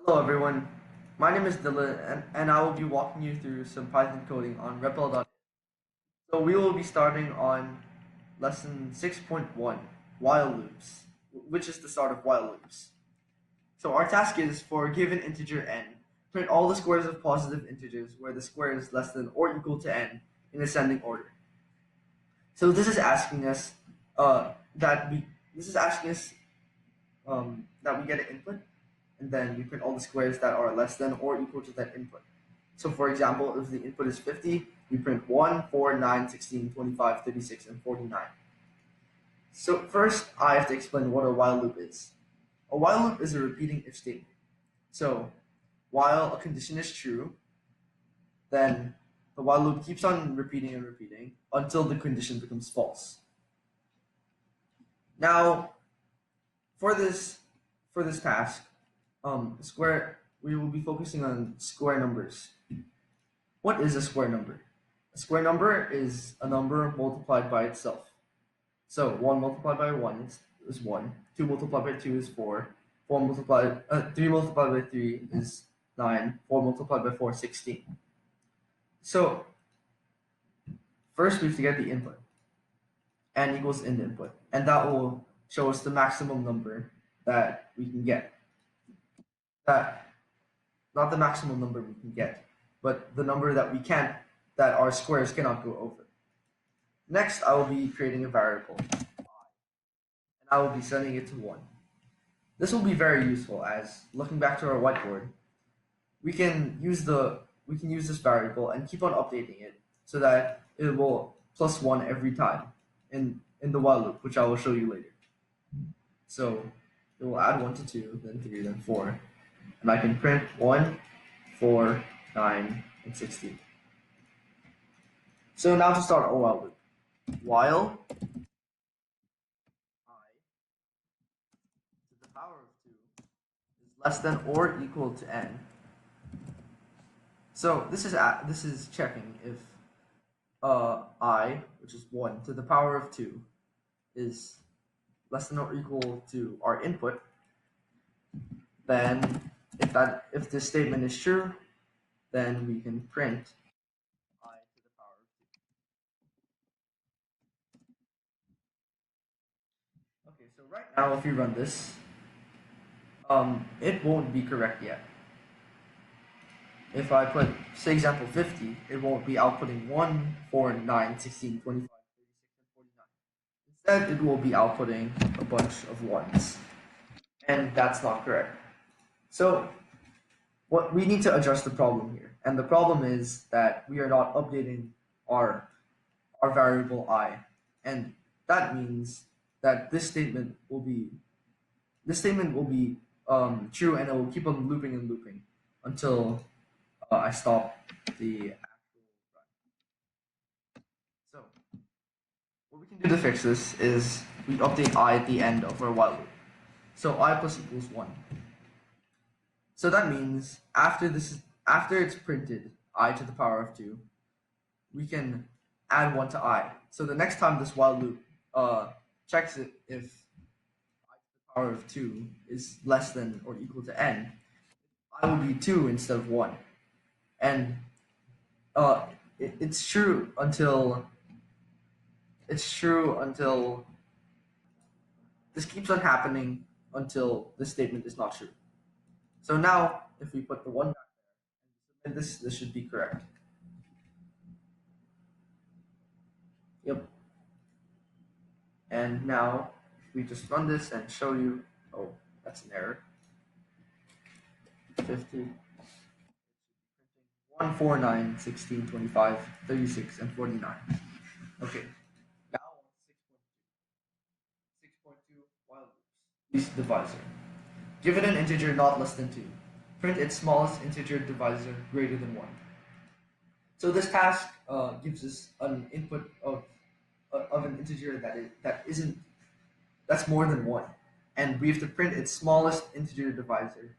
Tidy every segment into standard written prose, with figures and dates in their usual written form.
Hello everyone, my name is Dylan and I will be walking you through some Python coding on REPL.it. So we will be starting on lesson 6.1, while loops, which is the start of while loops. So our task is for a given integer n, print all the squares of positive integers where the square is less than or equal to n in ascending order. So this is asking us that we get an input, and then we print all the squares that are less than or equal to that input. So for example, if the input is 50, we print 1, 4, 9, 16, 25, 36, and 49. So first, I have to explain what a while loop is. A while loop is a repeating if statement. So while a condition is true, then the while loop keeps on repeating and repeating until the condition becomes false. Now, for this task, we will be focusing on square numbers. What is a square number? A square number is a number multiplied by itself. So 1 multiplied by 1 is 1, 2 multiplied by 2 is 4, 3 multiplied by 3 is 9, 4 multiplied by 4 is 16. So first we have to get the input. N equals in input, and that will show us the maximum number that we can get. Not the maximum number we can get, but the number that our squares cannot go over. Next, I will be creating a variable, and I will be setting it to 1. This will be very useful, as looking back to our whiteboard, we can use this variable and keep on updating it so that it will plus 1 every time in the while loop, which I will show you later. So it will add 1 to 2, then 3, then 4. And I can print 1, 4, 9, and 16. So now to start a while loop. While I to the power of 2 is less than or equal to n. So this is checking if I, which is 1 to the power of 2, is less than or equal to our input. Then if this statement is true, then we can print I to the power of 2. Okay, so right now if you run this, it won't be correct yet. If I put, say example 50, it won't be outputting 1, 4, 9, 16, 25, 36, and 49. Instead, it will be outputting a bunch of 1s. And that's not correct. So what we need to address the problem here. And the problem is that we are not updating our variable I. And that means that this statement will be true, and it will keep on looping and looping until I stop the actual run. So what we can do to fix this is we update I at the end of our while loop. So I plus equals 1. So that means after it's printed I to the power of 2, we can add 1 to I. So the next time this while loop checks it if I to the power of 2 is less than or equal to n, I will be 2 instead of 1. And it's true until this keeps on happening until this statement is not true. So now if we put the 1 back there and this should be correct. Yep. And now if we just run this and show you, oh, that's an error. 50. 1, 4, 9, 16, 25, 36, and 49. Okay. Now 6.2 while loops. Use divisor. Give it an integer not less than 2. Print its smallest integer divisor greater than 1. So this task gives us an input of an integer that's more than 1, and we have to print its smallest integer divisor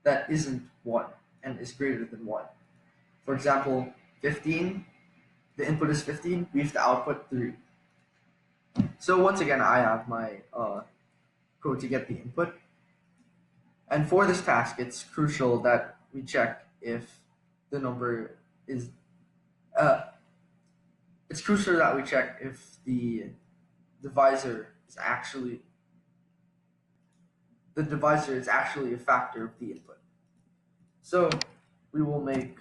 that isn't 1 and is greater than 1. For example, 15, the input is 15, we have to output 3. So once again, I have my code to get the input. And for this task, it's crucial that we check if the number is. It's crucial that we check if the divisor is actually a factor of the input. So we will make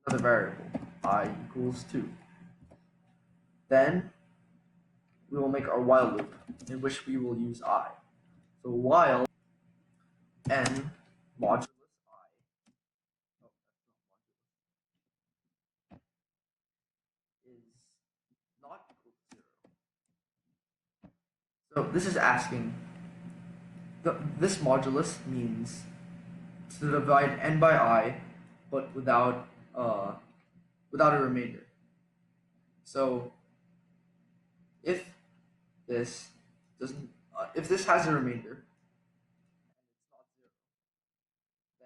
another variable, I equals 2. Then we will make our while loop, in which we will use I. So while n modulus I, oh, is not equal to 0. So this is asking, this modulus means to divide n by I, but without a remainder. So if this doesn't, if this has a remainder,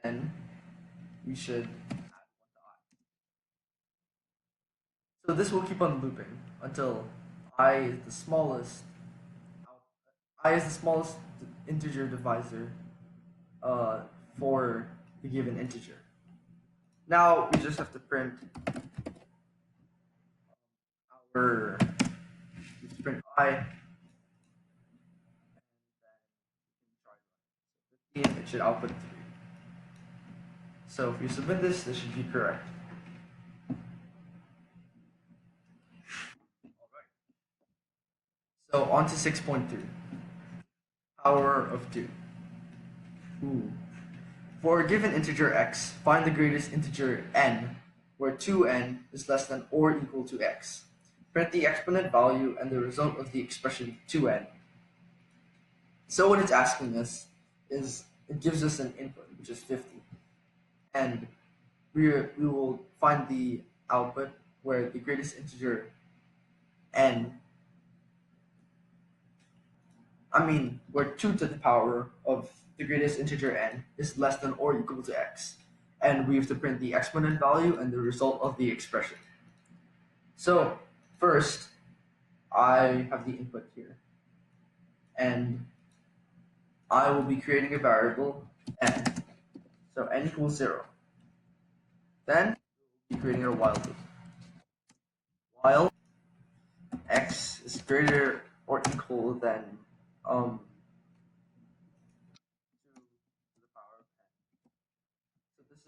then we should add 1 to I. So this will keep on looping until I is the smallest integer divisor for the given integer. Now we just have to print our I, and then it should output 3. So if you submit this should be correct. Alright. So on to 6.3. Power of 2. Ooh. For a given integer x, find the greatest integer n, where 2n is less than or equal to x. Print the exponent value and the result of the expression 2n. So what it's asking us is, it gives us an input, which is 50. And we will find the output where the greatest integer n, where 2 to the power of the greatest integer n is less than or equal to x. And we have to print the exponent value and the result of the expression. So first, I have the input here. And I will be creating a variable n. So n equals 0. Then we'll be creating a while loop. While x is greater or equal than 2 to the power of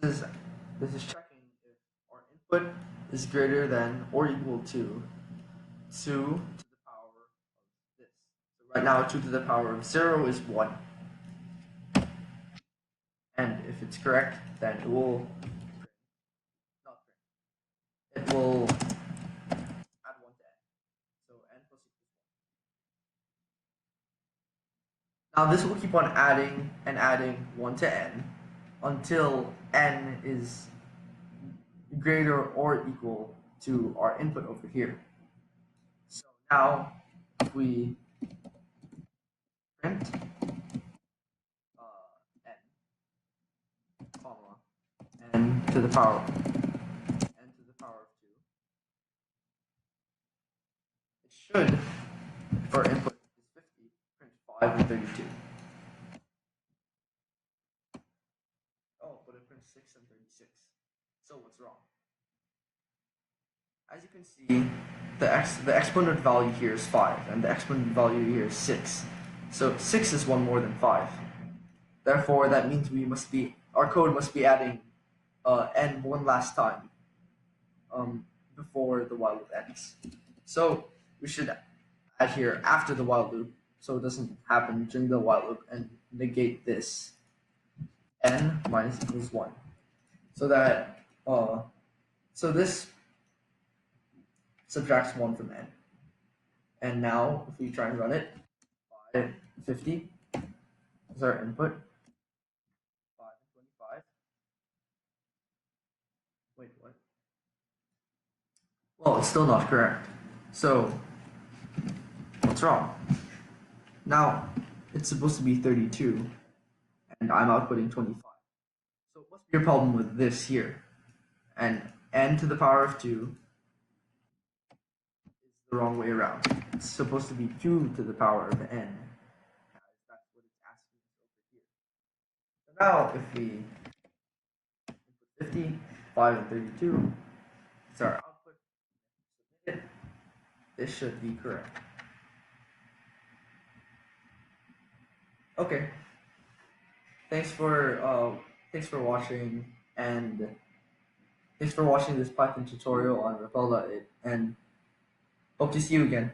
n. So this is checking if our input is greater than or equal to 2 to the power of this. So right now 2 to the power of 0 is 1. And if it's correct, then it will not print. It will add 1 to n. So n plus equals 1. Now this will keep on adding and adding 1 to n until n is greater or equal to our input over here. So now if we print n, comma, n to the power of 2, it should, if our input is 50, print 5 and 32. Oh, but it prints 6 and 36. So what's wrong? As you can see, the exponent value here is 5, and the exponent value here is 6. So 6 is 1 more than 5. Therefore, that means our code must be adding n one last time before the while loop ends. So we should add here after the while loop, so it doesn't happen during the while loop, and negate this n minus equals 1. So that so this subtracts 1 from n. And now if we try and run it, 50 is our input. 5 and 25. Wait, what? Well, it's still not correct. So what's wrong? Now it's supposed to be 32, and I'm outputting 25. So it must be a problem with this here. And n to the power of 2 is the wrong way around. It's supposed to be 2 to the power of n. That's what it's asking Now, if we input 50, 5, and 32, it's our output. Submit it. This should be correct. Okay. Thanks for uh, thanks for watching, and thanks for watching this Python tutorial on REPL.it, and hope to see you again.